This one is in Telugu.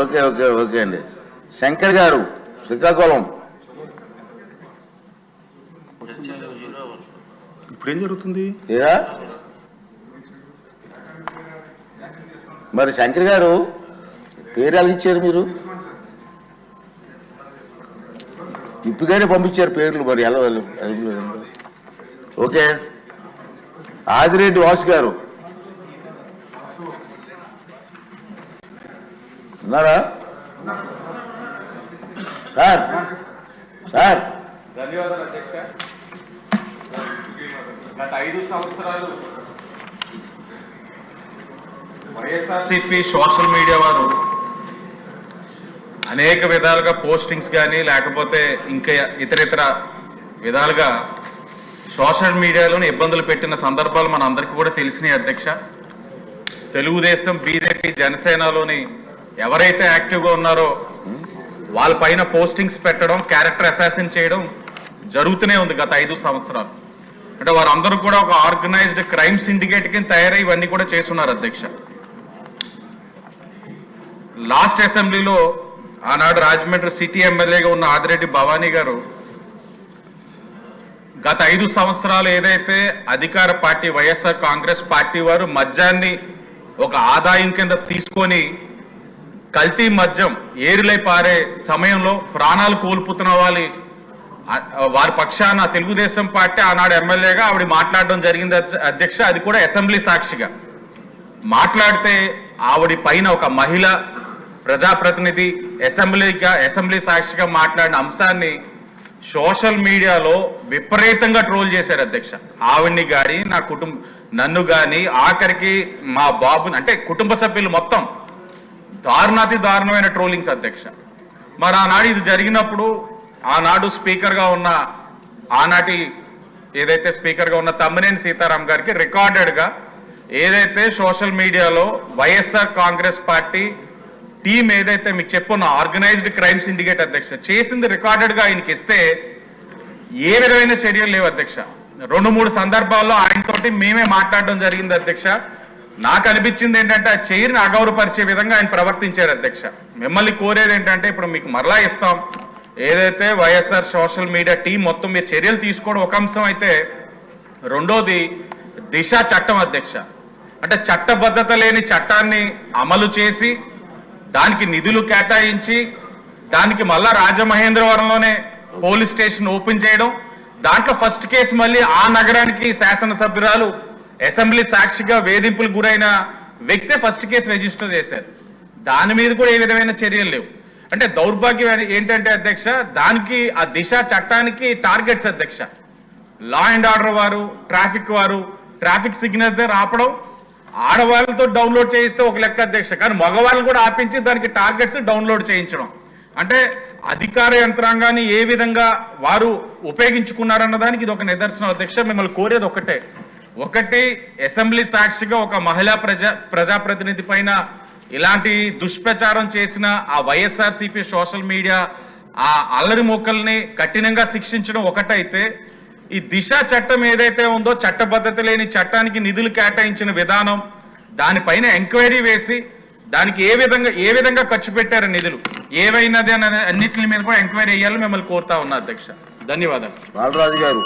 ఓకే ఓకే ఓకే అండి. శంకర్ గారు శ్రీకాకుళం. ఇప్పుడు ఏం జరుగుతుంది? మరి శంకర్ గారు పేరు ఎలా ఇచ్చారు మీరు? ఇప్పుగానే పంపించారు పేర్లు, మరి ఎలా? ఓకే. ఆదిరెడ్డి వాసు గారు ఉన్నారా సార్? సార్ ధన్యవాదాలు అధ్యక్ష. గత 5 సంవత్సరాలు వైఎస్ఆర్సీపీ సోషల్ మీడియా వారు అనేక విధాలుగా పోస్టింగ్స్ కానీ లేకపోతే ఇంకా ఇతర విధాలుగా సోషల్ మీడియాలోని ఇబ్బందులు పెట్టిన సందర్భాలు మన అందరికీ కూడా తెలిసినాయి అధ్యక్ష. తెలుగుదేశం, బీజేపీ, జనసేనలోని ఎవరైతే యాక్టివ్గా ఉన్నారో వాళ్ళ పైన పోస్టింగ్స్ పెట్టడం, క్యారెక్టర్ అసాసిన్ చేయడం జరుగుతూనే ఉంది గత 5 సంవత్సరాలు. అంటే వారందరూ కూడా ఒక ఆర్గనైజ్డ్ క్రైమ్ సిండికేట్ కింద తయారై ఇవన్నీ కూడా చేస్తున్నారు అధ్యక్ష. లాస్ట్ అసెంబ్లీలో ఆనాడు రాజమండ్రి సిటీ ఎమ్మెల్యేగా ఉన్న ఆదిరెడ్డి భవానీ గారు గత 5 సంవత్సరాలు ఏదైతే అధికార పార్టీ వైఎస్ఆర్ కాంగ్రెస్ పార్టీ వారు మద్యాన్ని ఒక ఆదాయం కింద తీసుకొని కల్తీ మద్యం ఏరులై పారే సమయంలో ప్రాణాలు కోల్పోతున్న వారి పక్షాన తెలుగుదేశం పార్టీ ఆనాడు ఎమ్మెల్యేగా ఆవిడ మాట్లాడడం జరిగింది అధ్యక్ష. అది కూడా అసెంబ్లీ సాక్షిగా మాట్లాడితే ఆవిడ పైన ఒక మహిళ ప్రజాప్రతినిధి అసెంబ్లీ సాక్షిగా మాట్లాడిన అంశాన్ని సోషల్ మీడియాలో విపరీతంగా ట్రోల్ చేశారు అధ్యక్ష. ఆవిడ్ని కానీ నన్ను కానీ ఆఖరికి మా బాబుని, అంటే కుటుంబ సభ్యులు మొత్తం దారుణాతి దారుణమైన ట్రోలింగ్స్ అధ్యక్ష. మరి ఆనాడు ఇది జరిగినప్పుడు ఆనాడు స్పీకర్గా ఉన్న ఆనాటి ఏదైతే స్పీకర్గా ఉన్న తమ్మినేని సీతారాం గారికి రికార్డెడ్గా ఏదైతే సోషల్ మీడియాలో వైఎస్ఆర్ కాంగ్రెస్ పార్టీ టీం ఏదైతే మీకు చెప్పున్న ఆర్గనైజ్డ్ క్రైమ్ సిండికేట్ అధ్యక్ష చేసింది రికార్డెడ్గా ఆయనకి ఇస్తే ఏ విధమైన చర్యలు లేవు అధ్యక్ష. 2-3 సందర్భాల్లో ఆయనతోటి మేమే మాట్లాడడం జరిగింది అధ్యక్ష. నాకు అనిపించింది ఏంటంటే ఆ చైర్ని అగౌరవపరిచే విధంగా ఆయన ప్రవర్తించారు అధ్యక్ష. మిమ్మల్ని కోరేది ఏంటంటే ఇప్పుడు మీకు మరలా ఇస్తాం, ఏదైతే వైఎస్ఆర్ సోషల్ మీడియా టీం మొత్తం మీరు చర్యలు తీసుకోవడం ఒక అంశం అయితే, రెండోది దిశ చట్టం అధ్యక్ష. అంటే చట్టబద్ధత లేని చట్టాన్ని అమలు చేసి దానికి నిధులు కేటాయించి దానికి మళ్ళా రాజమహేంద్రవరంలోనే పోలీస్ స్టేషన్ ఓపెన్ చేయడం, దాంట్లో ఫస్ట్ కేసు మళ్ళీ ఆ నగరానికి శాసనసభ్యురాలు అసెంబ్లీ సాక్షిగా వేధింపులకు గురైన వ్యక్తే ఫస్ట్ కేసు రిజిస్టర్ చేశారు. దాని మీద కూడా ఏ విధమైన చర్యలు లేవు. అంటే దౌర్భాగ్యం ఏంటంటే అధ్యక్ష, దానికి ఆ దిశ చట్టానికి టార్గెట్స్ అధ్యక్ష. లా అండ్ ఆర్డర్ వారు, ట్రాఫిక్ సిగ్నల్స్ దగ్గర ఆపడం, ఆడవాళ్ళతో డౌన్లోడ్ చేయిస్తే ఒక లెక్క అధ్యక్ష, కానీ మగవాళ్ళు కూడా ఆపించి దానికి టార్గెట్స్ డౌన్లోడ్ చేయించడం. అంటే అధికార యంత్రాంగాన్ని ఏ విధంగా వారు ఉపయోగించుకున్నారన్న దానికి ఇది ఒక నిదర్శనం అధ్యక్ష. మిమ్మల్ని కోరేది ఒకటి అసెంబ్లీ సాక్షిగా ఒక మహిళా ప్రజాప్రతినిధి పైన ఇలాంటి దుష్ప్రచారం చేసిన ఆ వైఎస్ఆర్సీపీ సోషల్ మీడియా ఆ అల్లరి మొక్కల్ని కఠినంగా శిక్షించడం ఒకటైతే, ఈ దిశ చట్టం ఏదైతే ఉందో చట్టబద్ధత లేని చట్టానికి నిధులు కేటాయించిన విధానం, దానిపైన ఎంక్వైరీ వేసి దానికి ఏ విధంగా ఖర్చు పెట్టారు నిధులు ఏవైనది అని అన్నింటి మీద కూడా ఎంక్వైరీ చేయాలని మిమ్మల్ని కోరుతా ఉన్నా అధ్యక్ష. ధన్యవాదాలు. బాలరాజు గారు.